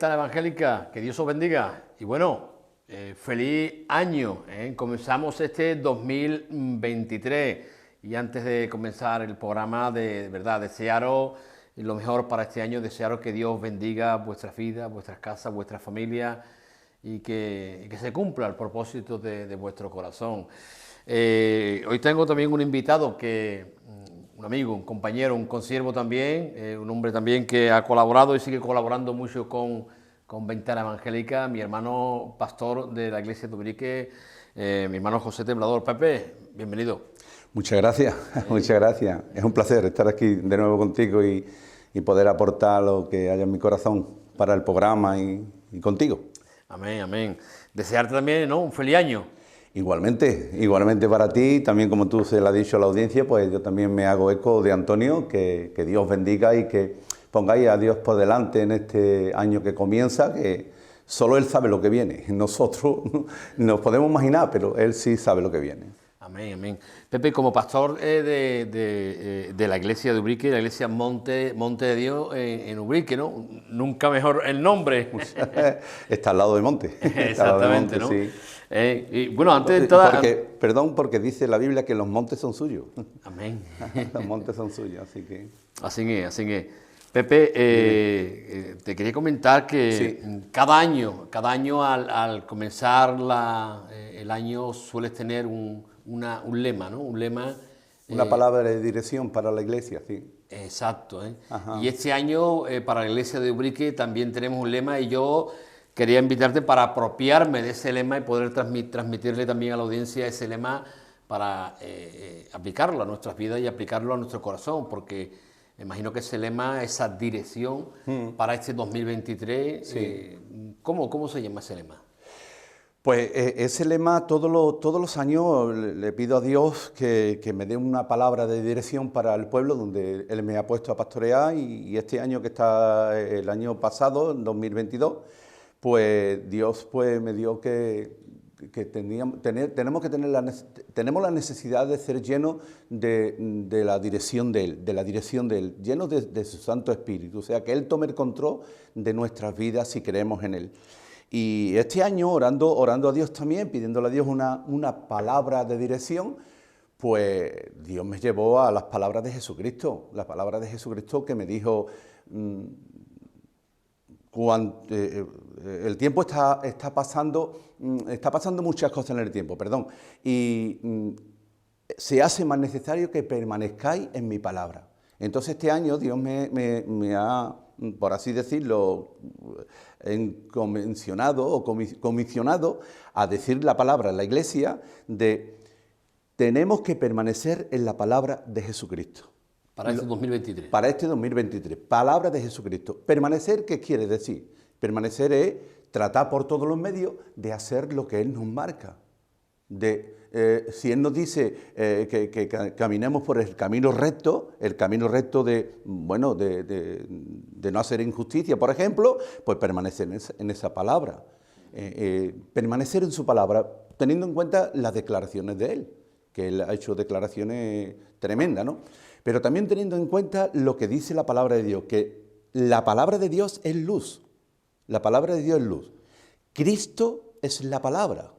Ventana Evangélica, que Dios os bendiga. Y bueno, feliz año, comenzamos este 2023 y antes de comenzar el programa, de verdad, desearos lo mejor para este año, desearos que Dios bendiga vuestras vidas, vuestras casas, vuestras familias y que se cumpla el propósito de vuestro corazón. Hoy tengo también un invitado un amigo, un compañero, un consiervo también, un hombre también que ha colaborado y sigue colaborando mucho con Ventana Evangélica, mi hermano pastor de la iglesia de Ubrique, mi hermano José Temblador. Pepe, bienvenido. Muchas gracias, muchas gracias. Es un placer estar aquí de nuevo contigo y poder aportar lo que haya en mi corazón para el programa y contigo. Amén, amén. Desearte también, ¿no?, un feliz año. Igualmente para ti, también como tú se lo has dicho a la audiencia, pues yo también me hago eco de Antonio, que Dios bendiga y que pongáis a Dios por delante en este año que comienza, que solo Él sabe lo que viene. Nosotros nos podemos imaginar, pero Él sí sabe lo que viene. Amén, amén. Pepe, como pastor de la iglesia de Ubrique, la iglesia Monte de Dios en Ubrique, ¿no? Nunca mejor el nombre. Está al lado de Monte. Exactamente, ¿no? Sí. Y bueno, antes de toda... Porque dice la Biblia que los montes son suyos. Amén. Los montes son suyos, así que... Así es. Pepe, te quería comentar que sí, cada año al comenzar el año sueles tener un lema, ¿no? Un lema... Una palabra de dirección para la iglesia, sí. Exacto. Y este año para la iglesia de Ubrique también tenemos un lema y yo quería invitarte para apropiarme de ese lema y poder transmitirle también a la audiencia ese lema para aplicarlo a nuestras vidas y aplicarlo a nuestro corazón, porque me imagino que ese lema, esa dirección para este 2023, sí. ¿Cómo se llama ese lema? Pues ese lema todos los años le pido a Dios que me dé una palabra de dirección para el pueblo donde Él me ha puesto a pastorear y este año que está el año pasado, en 2022, pues Dios pues me dio tenemos la necesidad de ser llenos de la dirección de Él, llenos de su Santo Espíritu, o sea, que Él tome el control de nuestras vidas si creemos en Él. Y este año, orando a Dios también, pidiéndole a Dios una palabra de dirección, pues Dios me llevó a las palabras de Jesucristo, que me dijo, el tiempo está pasando muchas cosas en el tiempo, y se hace más necesario que permanezcáis en mi palabra. Entonces este año Dios me ha, por así decirlo, comisionado a decir la palabra en la iglesia de tenemos que permanecer en la palabra de Jesucristo. Para este 2023. Para este 2023. Palabra de Jesucristo. Permanecer, ¿qué quiere decir? Permanecer es tratar por todos los medios de hacer lo que Él nos marca. Si Él nos dice que caminemos por el camino recto de no hacer injusticia, por ejemplo, pues permanecer en esa palabra. Permanecer en su palabra, teniendo en cuenta las declaraciones de Él, que Él ha hecho declaraciones tremendas, ¿no? Pero también teniendo en cuenta lo que dice la palabra de Dios, que la palabra de Dios es luz. La palabra de Dios es luz. Cristo es la palabra.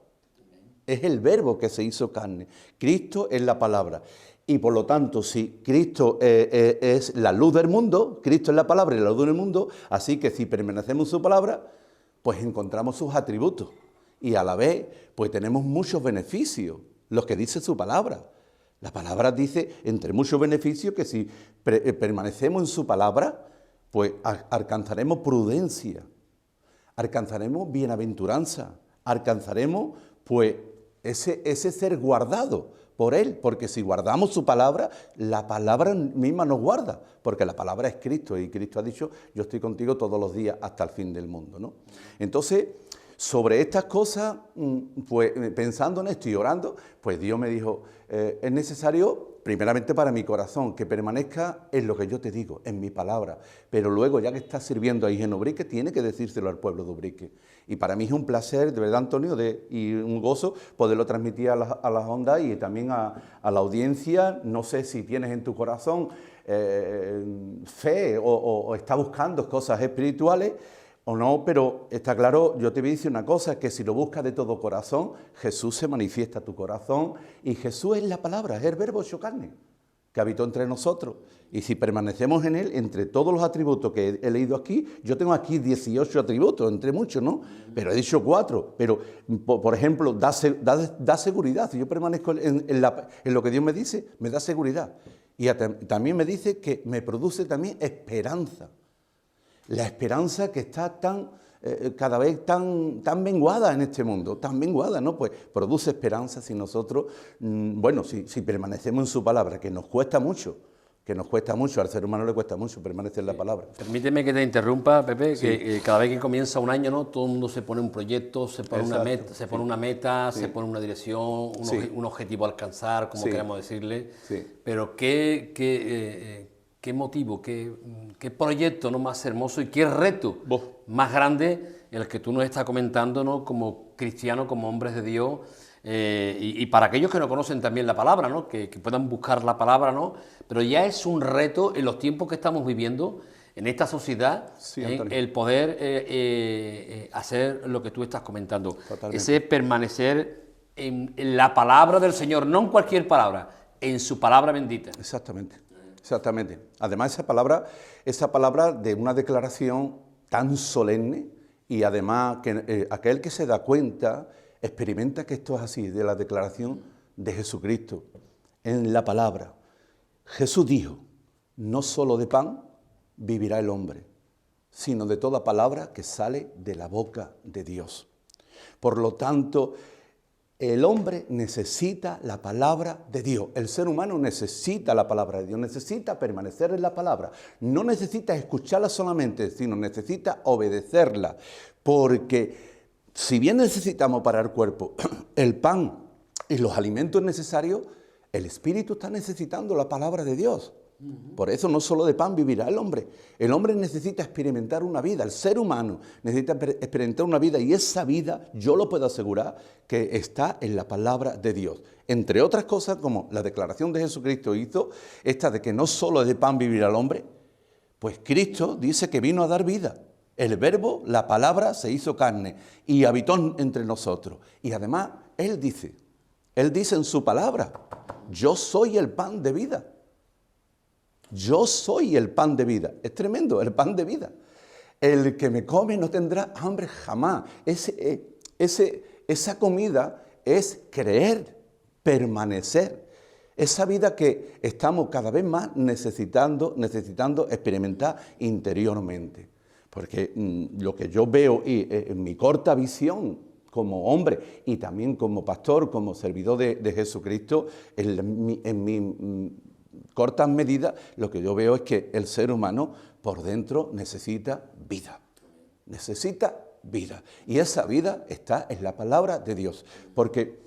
Es el verbo que se hizo carne. Cristo es la palabra. Y por lo tanto, si Cristo es la luz del mundo, Cristo es la palabra y la luz del mundo, así que si permanecemos en su palabra, pues encontramos sus atributos. Y a la vez, pues tenemos muchos beneficios, los que dice su palabra. La palabra dice, entre muchos beneficios, que si permanecemos en su palabra, pues alcanzaremos prudencia, alcanzaremos bienaventuranza, alcanzaremos pues ese ser guardado por Él, porque si guardamos su palabra, la palabra misma nos guarda, porque la palabra es Cristo, y Cristo ha dicho, yo estoy contigo todos los días hasta el fin del mundo, ¿no? Entonces, sobre estas cosas, pues pensando en esto y orando, pues Dios me dijo, es necesario, primeramente para mi corazón, que permanezca en lo que yo te digo, en mi palabra, pero luego, ya que estás sirviendo ahí en Ubrique, tiene que decírselo al pueblo de Ubrique. Y para mí es un placer, de verdad, Antonio, y un gozo poderlo transmitir a las ondas y también a la audiencia. No sé si tienes en tu corazón fe o está buscando cosas espirituales, o no, pero está claro, yo te voy a decir una cosa, que si lo buscas de todo corazón, Jesús se manifiesta a tu corazón, y Jesús es la palabra, es el verbo hecho carne, que habitó entre nosotros. Y si permanecemos en él, entre todos los atributos que he leído aquí, yo tengo aquí 18 atributos, entre muchos, ¿no? Pero he dicho 4. Pero, por ejemplo, da seguridad. Si yo permanezco en lo que Dios me dice, me da seguridad. Y también me dice que me produce también esperanza. La esperanza que está cada vez tan menguada en este mundo, tan menguada, ¿no? Pues produce esperanza si nosotros, si permanecemos en su palabra, que nos cuesta mucho, al ser humano le cuesta mucho permanecer en la palabra. Permíteme que te interrumpa, Pepe, Sí. que cada vez que comienza un año, ¿no? Todo el mundo se pone un proyecto, se pone una meta, Sí. se pone una dirección, Sí. un objetivo a alcanzar, como Sí. queramos decirle. Sí. Pero qué motivo, qué proyecto, ¿no?, más hermoso, y qué reto Vos. más grande el que tú nos estás comentando, ¿no?, como cristianos, como hombres de Dios. Y para aquellos que no conocen también la palabra, ¿no?, que puedan buscar la palabra, ¿no? Pero ya es un reto en los tiempos que estamos viviendo, en esta sociedad, Sí, Antonio. el poder hacer lo que tú estás comentando. Totalmente. Ese permanecer en la palabra del Señor, no en cualquier palabra, en su palabra bendita. Exactamente, exactamente. Además, esa palabra de una declaración tan solemne, y además que aquel que se da cuenta experimenta que esto es así, de la declaración de Jesucristo en la palabra. Jesús dijo: no solo de pan vivirá el hombre, sino de toda palabra que sale de la boca de Dios. Por lo tanto, el hombre necesita la palabra de Dios. El ser humano necesita la palabra de Dios, necesita permanecer en la palabra. No necesita escucharla solamente, sino necesita obedecerla. Porque si bien necesitamos para el cuerpo el pan y los alimentos necesarios, el espíritu está necesitando la palabra de Dios. Por eso no solo de pan vivirá el hombre. El hombre necesita experimentar una vida, el ser humano necesita experimentar una vida, y esa vida, yo lo puedo asegurar, que está en la palabra de Dios. Entre otras cosas, como la declaración de Jesucristo hizo, esta de que no solo de pan vivirá el hombre, pues Cristo dice que vino a dar vida. El verbo, la palabra, se hizo carne y habitó entre nosotros. Y además, Él dice en su palabra: yo soy el pan de vida. Yo soy el pan de vida. Es tremendo, el pan de vida. El que me come no tendrá hambre jamás. Esa comida es creer, permanecer. Esa vida que estamos cada vez más necesitando experimentar interiormente. Porque lo que yo veo en mi corta visión como hombre y también como pastor, como servidor de Jesucristo, en mi cortas medidas, lo que yo veo es que el ser humano por dentro necesita vida. Necesita vida. Y esa vida está en la palabra de Dios. Porque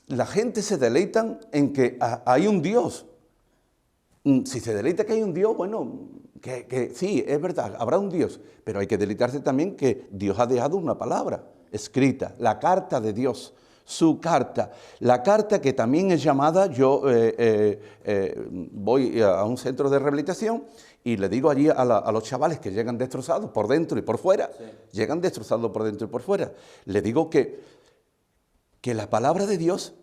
la gente se deleita en que hay un Dios. Si se deleita que hay un Dios, bueno, que sí, es verdad, habrá un Dios. Pero hay que deleitarse también que Dios ha dejado una palabra escrita, la carta de Dios. Su carta, la carta que también es llamada, yo voy a un centro de rehabilitación y le digo allí a los chavales que llegan destrozados por dentro y por fuera, sí, llegan destrozados por dentro y por fuera, le digo que la palabra de Dios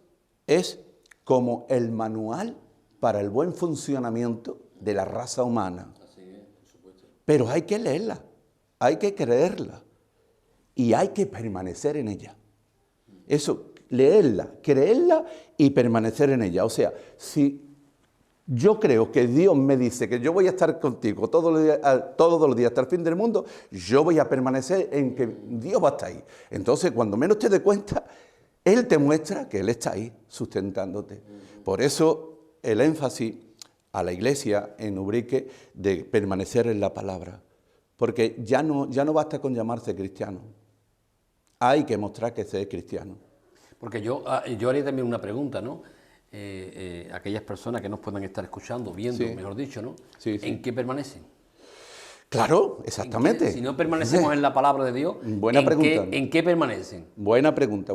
es como el manual para el buen funcionamiento de la raza humana. Así es, por supuesto. Pero hay que leerla, hay que creerla y hay que permanecer en ella. Eso, leerla, creerla y permanecer en ella. O sea, si yo creo que Dios me dice que yo voy a estar contigo todos los días hasta el fin del mundo, yo voy a permanecer en que Dios va a estar ahí. Entonces, cuando menos te des cuenta, Él te muestra que Él está ahí, sustentándote. Por eso, el énfasis a la Iglesia en Ubrique de permanecer en la palabra. Porque ya no basta con llamarse cristiano. Hay que mostrar que se es cristiano. Porque yo haría también una pregunta, ¿no? Aquellas personas que nos puedan estar escuchando, viendo, Sí. mejor dicho, ¿no? Sí, sí. ¿En qué permanecen? Claro, exactamente. Si no permanecemos en la palabra de Dios, Buena pregunta. ¿En qué permanecen? Buena pregunta,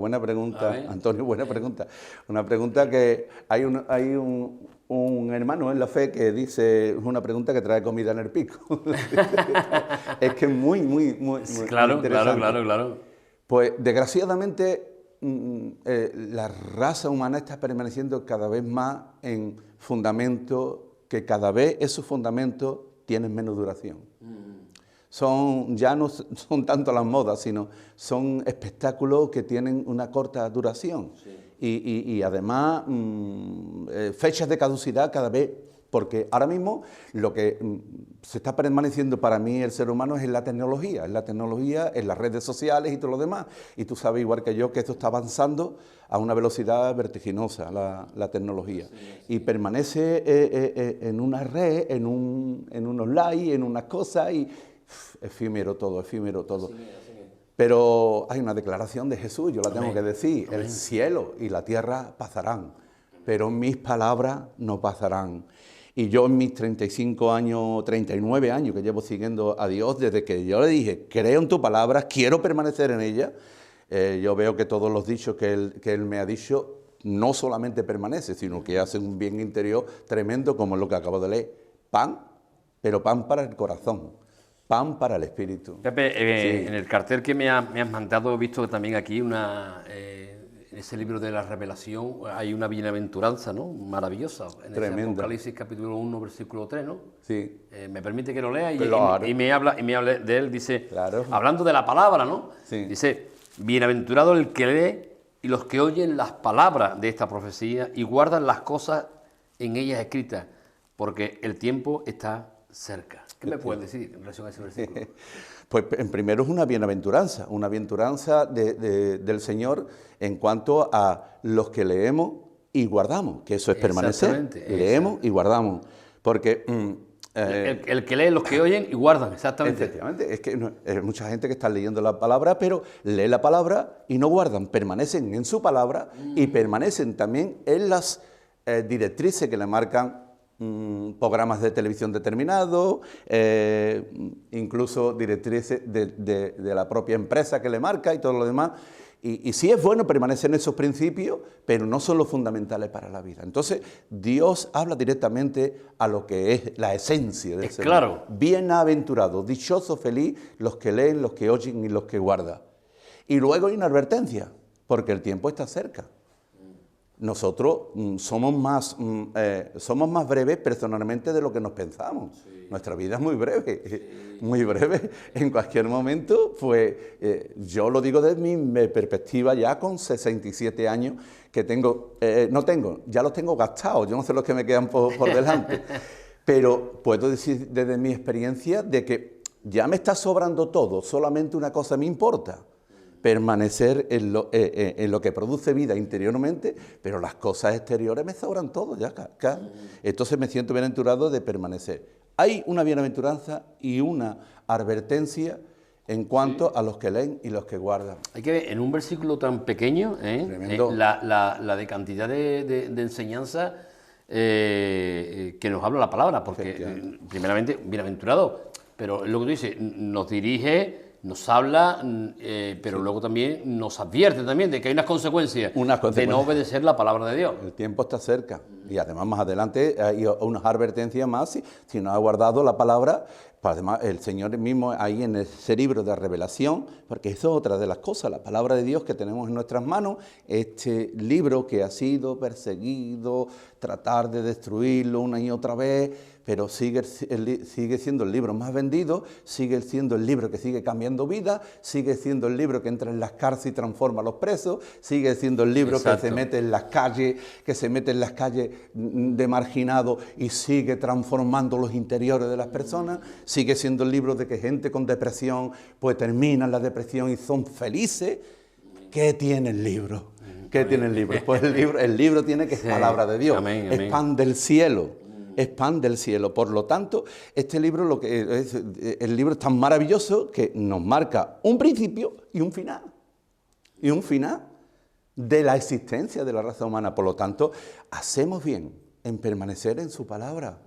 Antonio, buena pregunta. Una pregunta que hay un hermano en la fe que dice, es una pregunta que trae comida en el pico. Es que es muy Claro, interesante. claro. Pues desgraciadamente la raza humana está permaneciendo cada vez más en fundamentos que cada vez esos fundamentos tienen menos duración. Ya no son tanto las modas, sino son espectáculos que tienen una corta duración. Sí. Y además fechas de caducidad cada vez, porque ahora mismo lo que se está permaneciendo para mí el ser humano es en la tecnología, en las redes sociales y todo lo demás. Y tú sabes igual que yo que esto está avanzando a una velocidad vertiginosa, la tecnología. Sí. Y permanece en una red, en unos likes, en unas cosas y efímero todo. Sí. Pero hay una declaración de Jesús, yo la tengo que decir, el cielo y la tierra pasarán, pero mis palabras no pasarán. Y yo en mis 39 años que llevo siguiendo a Dios, desde que yo le dije, creo en tu palabra, quiero permanecer en ella, yo veo que todos los dichos que él me ha dicho no solamente permanece, sino que hace un bien interior tremendo, como lo que acabo de leer. Pan, pero pan para el corazón. Pan para el espíritu. Pepe, sí. En el cartel que me has mandado he visto también aquí en ese libro de la Revelación hay una bienaventuranza, ¿no? Maravillosa. En ese Apocalipsis capítulo 1, versículo 3, ¿no? Sí. Me permite que lo lea claro. y me habla de él, dice, claro. Hablando de la palabra, ¿no? Sí. Dice, bienaventurado el que lee y los que oyen las palabras de esta profecía y guardan las cosas en ellas escritas, porque el tiempo está cerca. ¿Qué me puedes decir en relación a ese versículo? Pues en primero es una bienaventuranza del Señor en cuanto a los que leemos y guardamos, que eso es permanecer. Leemos y guardamos, porque... el que lee, los que oyen y guardan, exactamente. Efectivamente, es que hay mucha gente que está leyendo la palabra, pero lee la palabra y no guardan, permanecen en su palabra y permanecen también en las directrices que le marcan programas de televisión determinados, incluso directrices de la propia empresa que le marca y todo lo demás. Y sí es bueno permanecer en esos principios, pero no son los fundamentales para la vida. Entonces, Dios habla directamente a lo que es la esencia del ser humano. Claro. Bienaventurado, dichoso, feliz, los que leen, los que oyen y los que guardan. Y luego hay una advertencia, porque el tiempo está cerca. Nosotros somos más breves personalmente de lo que nos pensamos. Sí. Nuestra vida es muy breve, sí. Muy breve. En cualquier momento, pues yo lo digo desde mi perspectiva ya con 67 años que ya los tengo gastados, yo no sé los que me quedan por delante. Pero puedo decir desde mi experiencia de que ya me está sobrando todo, solamente una cosa me importa. Permanecer en lo que produce vida interiormente, pero las cosas exteriores me sobran todo ya. Entonces me siento bienaventurado de permanecer. Hay una bienaventuranza y una advertencia en cuanto a los que leen y los que guardan. Hay que ver, en un versículo tan pequeño, la de cantidad de enseñanza que nos habla la palabra, porque primeramente, bienaventurado, pero lo que tú dices, nos dirige... Nos habla, pero luego también nos advierte también de que hay unas consecuencias de no obedecer la palabra de Dios. El tiempo está cerca y además más adelante hay unas advertencias más si no ha guardado la palabra. Pues además el Señor mismo ahí en ese libro de Revelación, porque eso es otra de las cosas, la palabra de Dios que tenemos en nuestras manos, este libro que ha sido perseguido, tratar de destruirlo una y otra vez, pero sigue siendo el libro más vendido, sigue siendo el libro que sigue cambiando vida, sigue siendo el libro que entra en las cárceles y transforma a los presos, sigue siendo el libro que se mete en las calles, de marginados y sigue transformando los interiores de las personas, sigue siendo el libro de que gente con depresión pues termina la depresión y son felices. ¿Qué tiene el libro? ¿Qué tiene el libro? Pues el libro tiene que es palabra de Dios, es pan del cielo. Es pan del cielo. Por lo tanto, este libro, el libro es tan maravilloso que nos marca un principio y un final. Y un final de la existencia de la raza humana. Por lo tanto, hacemos bien en permanecer en su palabra,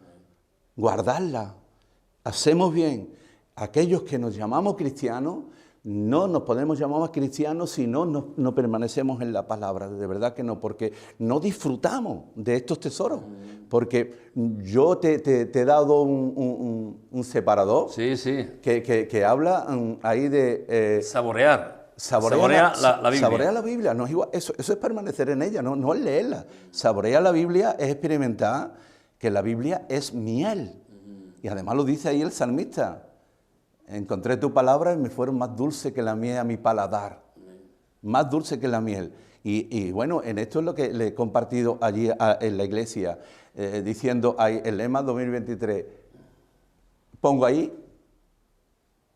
guardarla. Hacemos bien aquellos que nos llamamos cristianos, no nos podemos llamar cristianos si no permanecemos en la palabra. De verdad que no, porque no disfrutamos de estos tesoros. Porque yo te he dado un separador Sí, sí. que habla ahí de... Saborear. Saborea la Biblia. Saborea la Biblia, no es igual, eso es permanecer en ella, no es leerla. Saborear la Biblia es experimentar que la Biblia es miel. Y además lo dice ahí el salmista. Encontré tu palabra y me fueron más dulces que la miel a mi paladar. Más dulce que la miel. Y bueno, en esto es lo que le he compartido allí en la iglesia, diciendo ahí el lema 2023. Pongo ahí.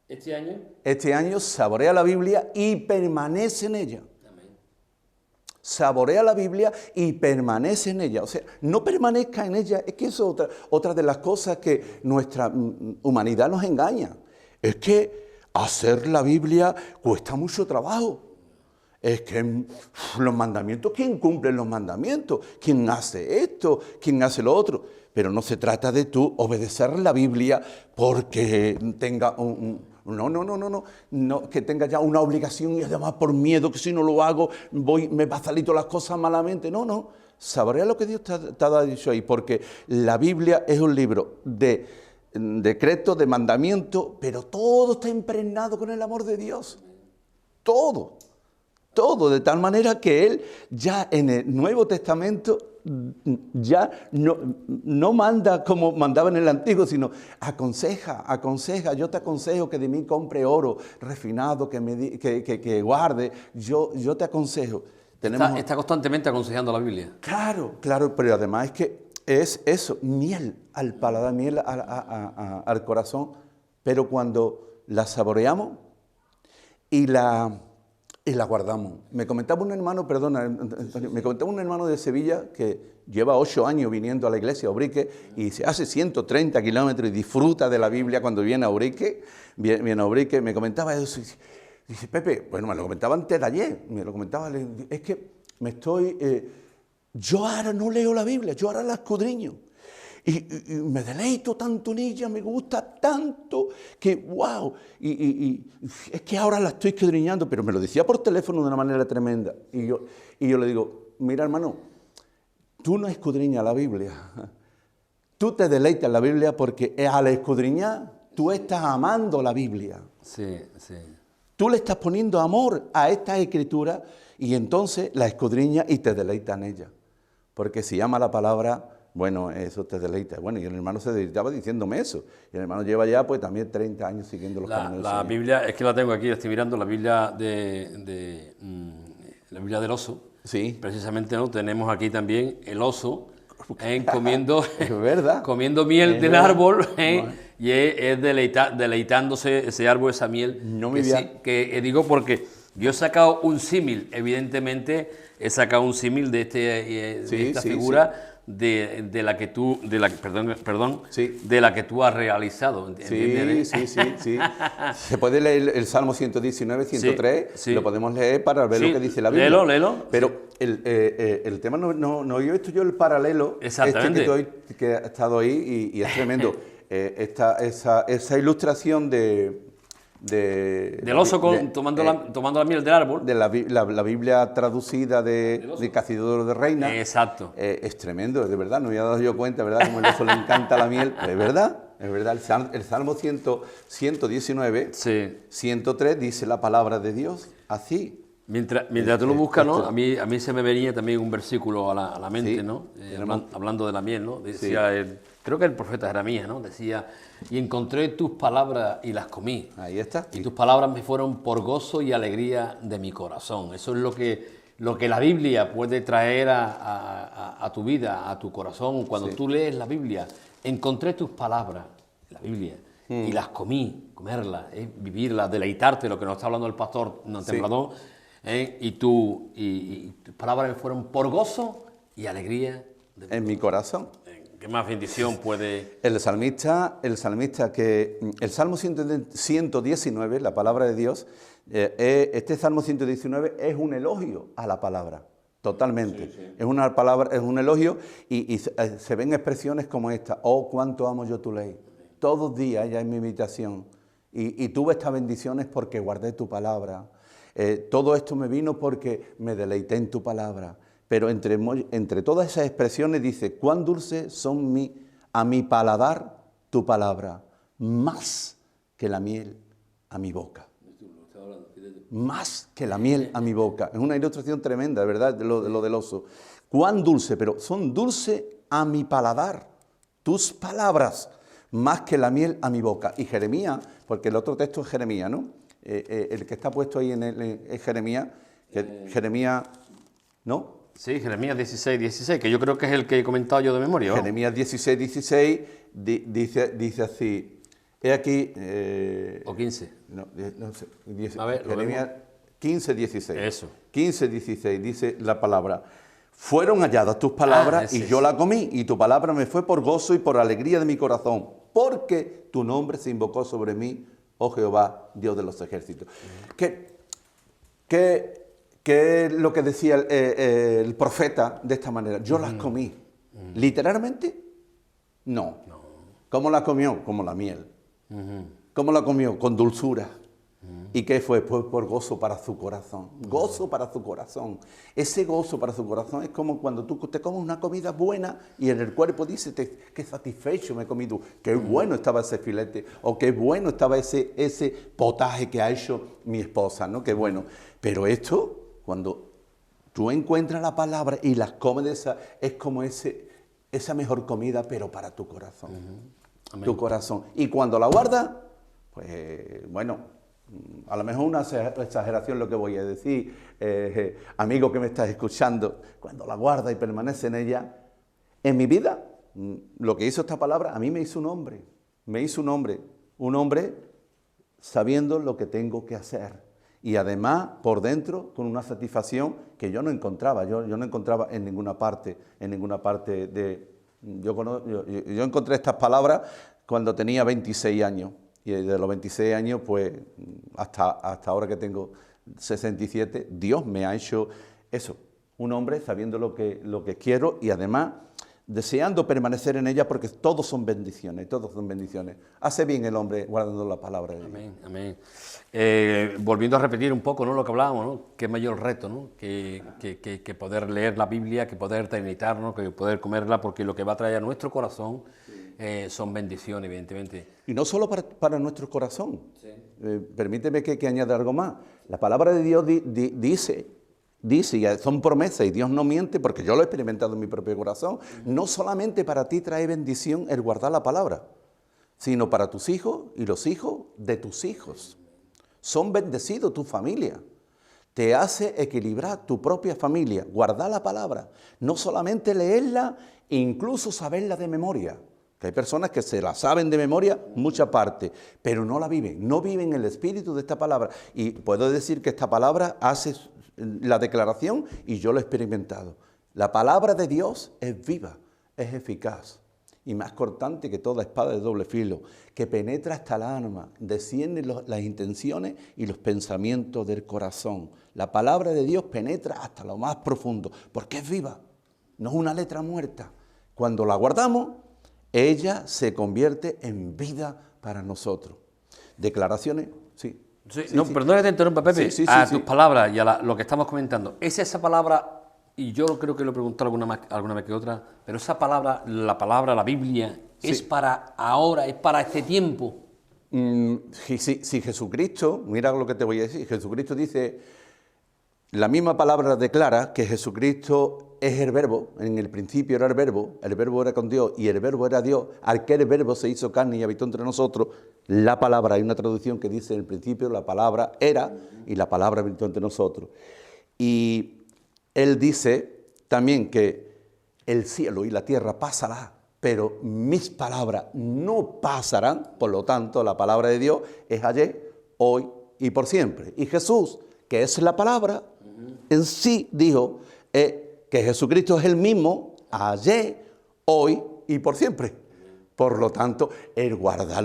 Este año saborea la Biblia y permanece en ella. Amén. Saborea la Biblia y permanece en ella. O sea, no permanezca en ella. Es que eso es otra de las cosas que nuestra humanidad nos engaña. Es que hacer la Biblia cuesta mucho trabajo. Es que los mandamientos, ¿quién cumple los mandamientos? ¿Quién hace esto? ¿Quién hace lo otro? Pero no se trata de tú obedecer la Biblia porque tenga no, que tenga ya una obligación y además por miedo que si no lo hago me va a salir todas las cosas malamente. No, saborea lo que Dios te ha dicho ahí, porque la Biblia es un libro de decretos, de mandamientos, pero todo está impregnado con el amor de Dios. Todo, de tal manera que Él ya en el Nuevo Testamento ya no manda como mandaba en el Antiguo, sino aconseja. Yo te aconsejo que de mí compre oro refinado, que guarde. Yo te aconsejo. Está constantemente aconsejando la Biblia. Claro, pero además es que es eso, miel al paladar, miel al corazón. Pero cuando la saboreamos y la guardamos. Me comentaba un hermano de Sevilla que lleva 8 años viniendo a la iglesia a Ubrique y se hace 130 kilómetros y disfruta de la Biblia cuando viene a Ubrique. Viene a Ubrique, me comentaba eso. Dice, Pepe, bueno, me lo comentaba antes de ayer, es que yo ahora no leo la Biblia, yo ahora la escudriño. Y me deleito tanto en ella, me gusta tanto, que wow, y es que ahora la estoy escudriñando, pero me lo decía por teléfono de una manera tremenda. Y yo le digo, mira hermano, tú no escudriñas la Biblia, tú te deleitas en la Biblia porque al escudriñar tú estás amando la Biblia. Sí. Tú le estás poniendo amor a esta escritura y entonces la escudriñas y te deleitas en ella. Porque si ama la palabra, bueno, eso te deleita. Bueno, y el hermano se deleitaba diciéndome eso. Y el hermano lleva ya pues también 30 años siguiendo los caminos del La Señor. Biblia, es que la tengo aquí, la estoy mirando, la Biblia la Biblia del oso. Sí. Precisamente, ¿no? Tenemos aquí también el oso comiendo, es verdad. comiendo miel del árbol, y es deleitándose ese árbol, esa miel. No me que digo porque yo he sacado un símil, evidentemente he sacado un símil de esta figura. De la que tú has realizado, ¿entiendes? Sí. Se puede leer el Salmo 119, 103, sí. Lo podemos leer para ver lo que dice la Biblia. Léelo. Pero el tema no he visto yo el paralelo que ha estado ahí y es tremendo. Esa ilustración del oso tomando la miel del árbol. De la Biblia traducida de Casidoro de Reina. Exacto. Es tremendo, de verdad, no me había dado yo cuenta, ¿verdad? Como el oso le encanta la miel. Es verdad. El Salmo 119, 103 dice la palabra de Dios así. Mientras tú lo buscas, ¿no? A mí se me venía también un versículo a la mente, sí. ¿No? Hablando de la miel, ¿no? Decía creo que el profeta Jeremías, ¿no? Decía, y encontré tus palabras y las comí. Ahí está. Y tus palabras me fueron por gozo y alegría de mi corazón. Eso es lo que la Biblia puede traer a tu vida, a tu corazón. Cuando tú lees la Biblia, encontré tus palabras, la Biblia, y las comí, comerlas, vivirlas, deleitarte, lo que nos está hablando el pastor Tembladón, y tus palabras me fueron por gozo y alegría de mi corazón. ¿Qué más bendición puede...? El Salmo 119, la palabra de Dios, este Salmo 119 es un elogio a la palabra, totalmente. Sí. Es un elogio y se ven expresiones como esta, oh, cuánto amo yo tu ley. Todos los días ella es mi invitación y tuve estas bendiciones porque guardé tu palabra. Todo esto me vino porque me deleité en tu palabra. Pero entre todas esas expresiones dice, cuán dulces son a mi paladar tu palabra, más que la miel a mi boca. Más que la miel a mi boca. Es una ilustración tremenda, ¿verdad? De lo del oso. Cuán dulce, pero son dulces a mi paladar, tus palabras, más que la miel a mi boca. Y Jeremías, porque el otro texto es Jeremías, ¿no? El que está puesto ahí es Jeremías, Jeremías, ¿no? Sí, Jeremías 16, que yo creo que es el que he comentado yo de memoria. Jeremías 16, dice así, he aquí... o 15. No sé, a ver, Jeremías 15, 16. Eso. 15, 16, dice la palabra. Fueron halladas tus palabras y yo la comí, y tu palabra me fue por gozo y por alegría de mi corazón, porque tu nombre se invocó sobre mí, oh Jehová, Dios de los ejércitos. ¿Qué es lo que decía el profeta de esta manera? Yo las comí. ¿Literalmente? No. ¿Cómo la comió? Como la miel. ¿Cómo la comió? Con dulzura. ¿Y qué fue? Pues por gozo para su corazón. Gozo para su corazón. Ese gozo para su corazón es como cuando tú te comes una comida buena y en el cuerpo dice, qué satisfecho me he comido, qué bueno estaba ese filete, o qué bueno estaba ese potaje que ha hecho mi esposa, ¿no? Qué bueno. Pero esto, cuando tú encuentras la palabra y las comes de esa, es como esa mejor comida, pero para tu corazón. Tu corazón. Y cuando la guardas, pues bueno, a lo mejor una exageración lo que voy a decir, amigo que me estás escuchando, cuando la guarda y permanece en ella, en mi vida, lo que hizo esta palabra, a mí me hizo un hombre sabiendo lo que tengo que hacer, y además por dentro con una satisfacción que yo no encontraba, yo no encontraba en ninguna parte yo encontré estas palabras cuando tenía 26 años. Y desde los 26 años, pues, hasta ahora que tengo 67, Dios me ha hecho eso, un hombre sabiendo lo que quiero y además deseando permanecer en ella porque todos son bendiciones. Hace bien el hombre guardando la palabra de Dios. Amén. Volviendo a repetir un poco, ¿no?, lo que hablábamos, ¿no? Qué mayor reto, ¿no?, que poder leer la Biblia, que poder meditarnos, que poder comerla, porque lo que va a traer a nuestro corazón son bendiciones, evidentemente. Y no solo para nuestro corazón. Sí. Permíteme que añada algo más. La palabra de Dios dice, y son promesas, y Dios no miente, porque yo lo he experimentado en mi propio corazón. No solamente para ti trae bendición el guardar la palabra, sino para tus hijos y los hijos de tus hijos. Son bendecidos tu familia. Te hace equilibrar tu propia familia. Guardar la palabra. No solamente leerla, incluso saberla de memoria. Que hay personas que se la saben de memoria, mucha parte, pero no la viven, no viven el espíritu de esta palabra. Y puedo decir que esta palabra hace la declaración y yo lo he experimentado. La palabra de Dios es viva, es eficaz y más cortante que toda espada de doble filo, que penetra hasta el alma, desciende las intenciones y los pensamientos del corazón. La palabra de Dios penetra hasta lo más profundo, porque es viva, no es una letra muerta. Cuando la guardamos, ella se convierte en vida para nosotros. Declaraciones, sí. Perdona que te interrumpa, Pepe. Tus palabras y a lo que estamos comentando. ¿Es esa palabra, y yo creo que lo he preguntado alguna vez que otra, pero esa palabra, la Biblia, es para ahora, es para este tiempo? Si Jesucristo, mira lo que te voy a decir, Jesucristo dice, la misma palabra declara que Jesucristo es el verbo, en el principio era el verbo era con Dios y el verbo era Dios, al que el verbo se hizo carne y habitó entre nosotros. La palabra, hay una traducción que dice en el principio la palabra era y la palabra habitó entre nosotros. Y él dice también que el cielo y la tierra pasará, pero mis palabras no pasarán. Por lo tanto, la palabra de Dios es ayer, hoy y por siempre. Y Jesús, que es la palabra, en sí dijo que Jesucristo es el mismo ayer, hoy y por siempre. Por lo tanto, el guardar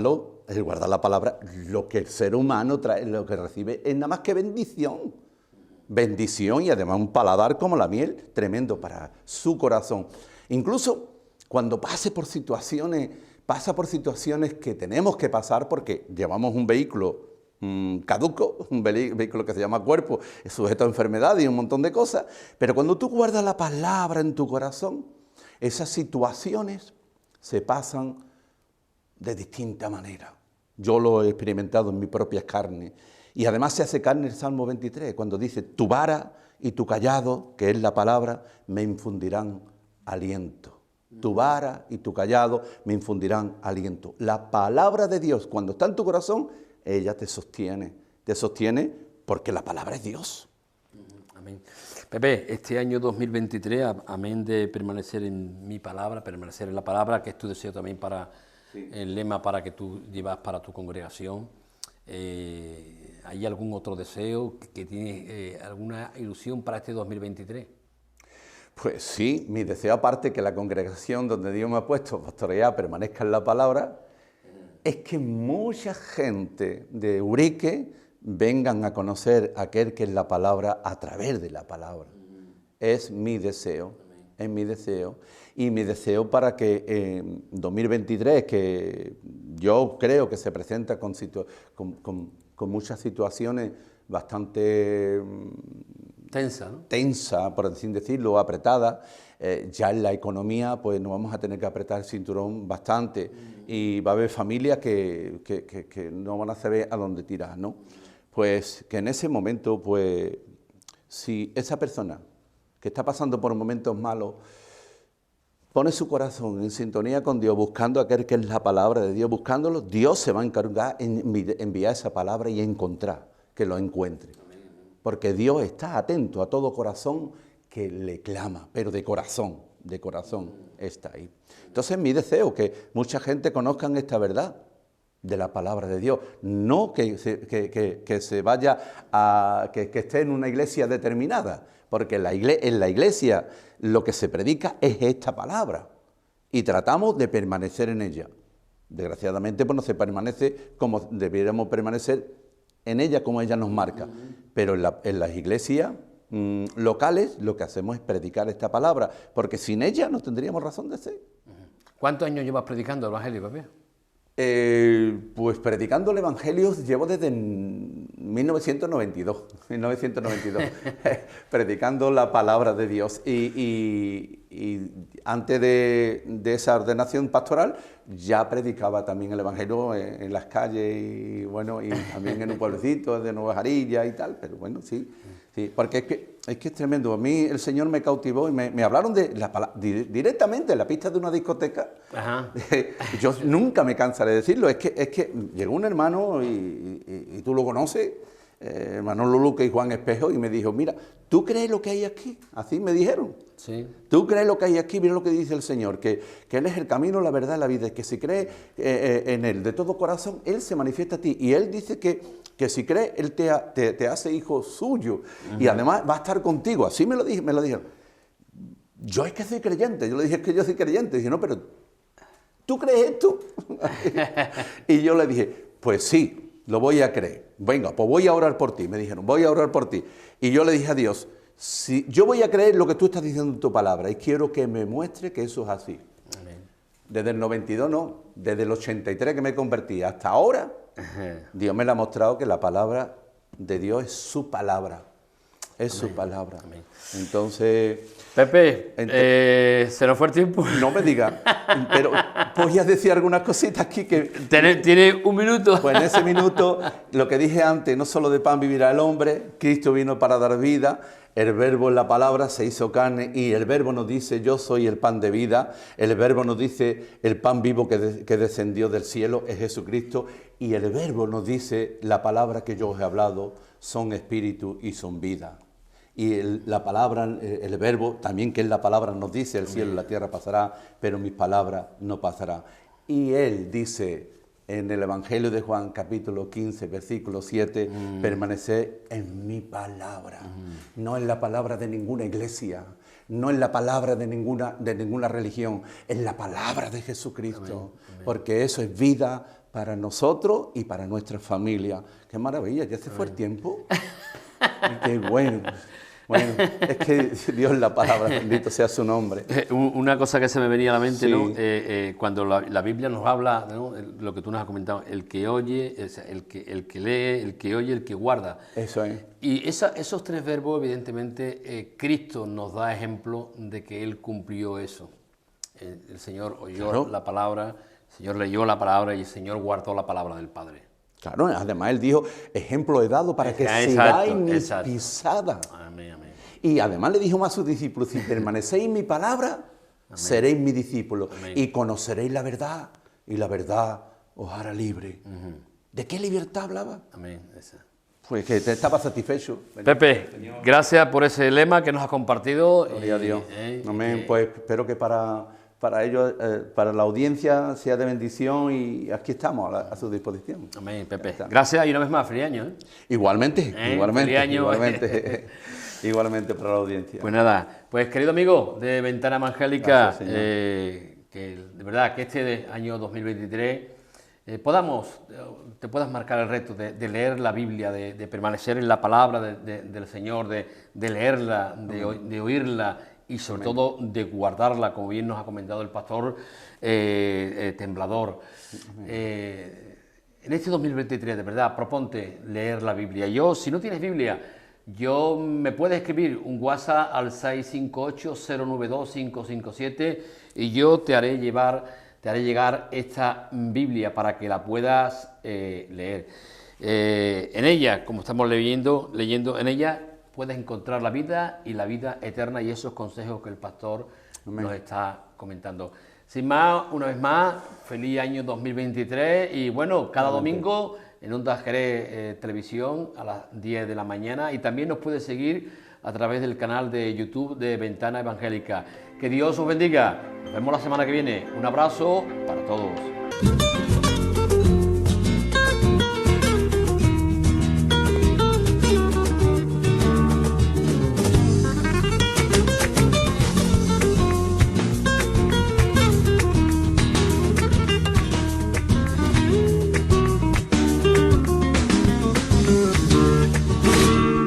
la palabra, lo que el ser humano trae, lo que recibe, es nada más que bendición. Bendición y además un paladar como la miel, tremendo para su corazón. Incluso cuando pase por situaciones pasa por situaciones que tenemos que pasar porque llevamos un vehículo caduco, un vehículo que se llama cuerpo, es sujeto a enfermedad y un montón de cosas, pero cuando tú guardas la palabra en tu corazón, esas situaciones se pasan de distinta manera. Yo lo he experimentado en mi propia carne. Y además se hace carne el Salmo 23, cuando dice, tu vara y tu cayado, que es la palabra, me infundirán aliento. Tu vara y tu cayado me infundirán aliento. La palabra de Dios, cuando está en tu corazón, ella te sostiene porque la palabra es Dios. Amén. Pepe, este año 2023, amén de permanecer en mi palabra, permanecer en la palabra, que es tu deseo también para el lema para que tú llevas para tu congregación. ¿Hay algún otro deseo que tienes, alguna ilusión para este 2023? Pues sí, mi deseo aparte que la congregación donde Dios me ha puesto pastorear permanezca en la palabra, es que mucha gente de Urique vengan a conocer a aquel que es la palabra a través de la palabra. Es mi deseo, es mi deseo. Y mi deseo para que en 2023, que yo creo que se presenta con muchas situaciones bastante tensa, ¿no? Tensa, por así decirlo, apretada, ya en la economía pues nos vamos a tener que apretar el cinturón bastante y va a haber familias que no van a saber a dónde tirar, ¿no? Pues que en ese momento, pues, si esa persona que está pasando por momentos malos pone su corazón en sintonía con Dios, buscando aquel que es la palabra de Dios, buscándolo, Dios se va a encargar en enviar esa palabra y encontrar, que lo encuentre. Porque Dios está atento a todo corazón que le clama, pero de corazón está ahí. Entonces mi deseo que mucha gente conozcan esta verdad de la palabra de Dios, no que se vaya a que esté en una iglesia determinada, porque en la iglesia lo que se predica es esta palabra y tratamos de permanecer en ella. Desgraciadamente pues no se permanece como debiéramos permanecer en ella, como ella nos marca, pero en las iglesias locales lo que hacemos es predicar esta palabra, porque sin ella no tendríamos razón de ser. ¿Cuántos años llevas predicando el Evangelio, Pepe? Pues predicando el Evangelio llevo desde 1992, predicando la palabra de Dios y antes de esa ordenación pastoral ya predicaba también el Evangelio en las calles y bueno, y también en un pueblecito de Nueva Jarilla y tal, pero bueno, sí, porque es que es tremendo. A mí el Señor me cautivó y me hablaron directamente en la pista de una discoteca. Ajá. Yo nunca me cansaré de decirlo, es que llegó un hermano y tú lo conoces, Manolo Luque y Juan Espejo, y me dijo, mira, ¿tú crees lo que hay aquí? Así me dijeron. Sí. ¿Tú crees lo que hay aquí? Mira lo que dice el Señor, que Él es el camino, la verdad y la vida, y que si crees en Él de todo corazón, Él se manifiesta a ti. Y Él dice que si crees, Él te hace hijo suyo, y además va a estar contigo. Así me lo dijeron. Yo es que soy creyente, yo le dije es que yo soy creyente. Dije, no, pero ¿tú crees esto? Y yo le dije, pues sí, lo voy a creer. Venga, pues voy a orar por ti. Me dijeron, voy a orar por ti. Y yo le dije a Dios, si yo voy a creer lo que tú estás diciendo en tu palabra y quiero que me muestre que eso es así. Amén. Desde el 92 no, desde el 83 que me convertí hasta ahora, Dios me lo ha mostrado que la palabra de Dios es su palabra. Es Amén. Su palabra. Amén. Entonces... Pepe, ¿se nos fue el tiempo? No me digas, pero voy a decir algunas cositas aquí que... ¿Tiene un minuto? Pues en ese minuto, lo que dije antes, no solo de pan vivirá el hombre, Cristo vino para dar vida, el verbo en la palabra se hizo carne y el verbo nos dice, yo soy el pan de vida, el verbo nos dice, el pan vivo que descendió del cielo es Jesucristo, y el verbo nos dice, la palabra que yo os he hablado son espíritu y son vida. Y la palabra, el verbo, también que es la palabra, nos dice, el cielo y la tierra pasará, pero mis palabras no pasarán. Y Él dice en el Evangelio de Juan, capítulo 15, versículo 7, permanecer en mi palabra, no en la palabra de ninguna iglesia, no en la palabra de ninguna religión, en la palabra de Jesucristo, porque eso es vida para nosotros y para nuestra familia. ¡Qué maravilla! ¿Ya se fue el tiempo? ¡Qué bueno! Bueno, es que Dios es la palabra, bendito sea su nombre. Una cosa que se me venía a la mente, Sí. ¿no? Cuando la Biblia nos habla, ¿no? Lo que tú nos has comentado, el que oye, el que lee, el que oye, el que guarda. Eso es. Y esos tres verbos, evidentemente, Cristo nos da ejemplo de que Él cumplió eso. El Señor oyó Claro. la palabra, el Señor leyó la palabra y el Señor guardó la palabra del Padre. Claro, además él dijo, ejemplo he dado para que Exacto, sigáis mis exacto. pisadas. Amén, amén. Y además le dijo más a sus discípulos, si permanecéis en mi palabra, seréis mis discípulos Amén. y conoceréis la verdad, y la verdad os hará libre. ¿De qué libertad hablaba? Amén. Esa. Pues que te estaba satisfecho. Pepe, gracias por ese lema que nos has compartido. Gloria a Dios. y Amén. Pues espero que para ellos, para la audiencia, sea de bendición y aquí estamos a su disposición. Amén, Pepe. está. Gracias y una vez más, feliz año. Igualmente, igualmente, Feliz año. igualmente, igualmente para la audiencia. Pues nada, pues querido amigo de Ventana Evangélica, Gracias, Señor. que de verdad que este año 2023 te puedas marcar el reto de leer la Biblia, de permanecer en la palabra del Señor, de leerla, de oírla y sobre todo de guardarla, como bien nos ha comentado el pastor Temblador. En este 2023, de verdad, proponte leer la Biblia. Si no tienes Biblia, me puedes escribir un WhatsApp al 658-092-557 y yo te haré llegar esta Biblia para que la puedas leer. En ella, como estamos leyendo en ella, puedes encontrar la vida y la vida eterna y esos consejos que el pastor nos está comentando. Sin más, una vez más, feliz año 2023 y bueno, cada domingo en Onda Jerez Televisión a las 10 de la mañana y también nos puede seguir a través del canal de YouTube de Ventana Evangélica. Que Dios os bendiga. Nos vemos la semana que viene. Un abrazo para todos.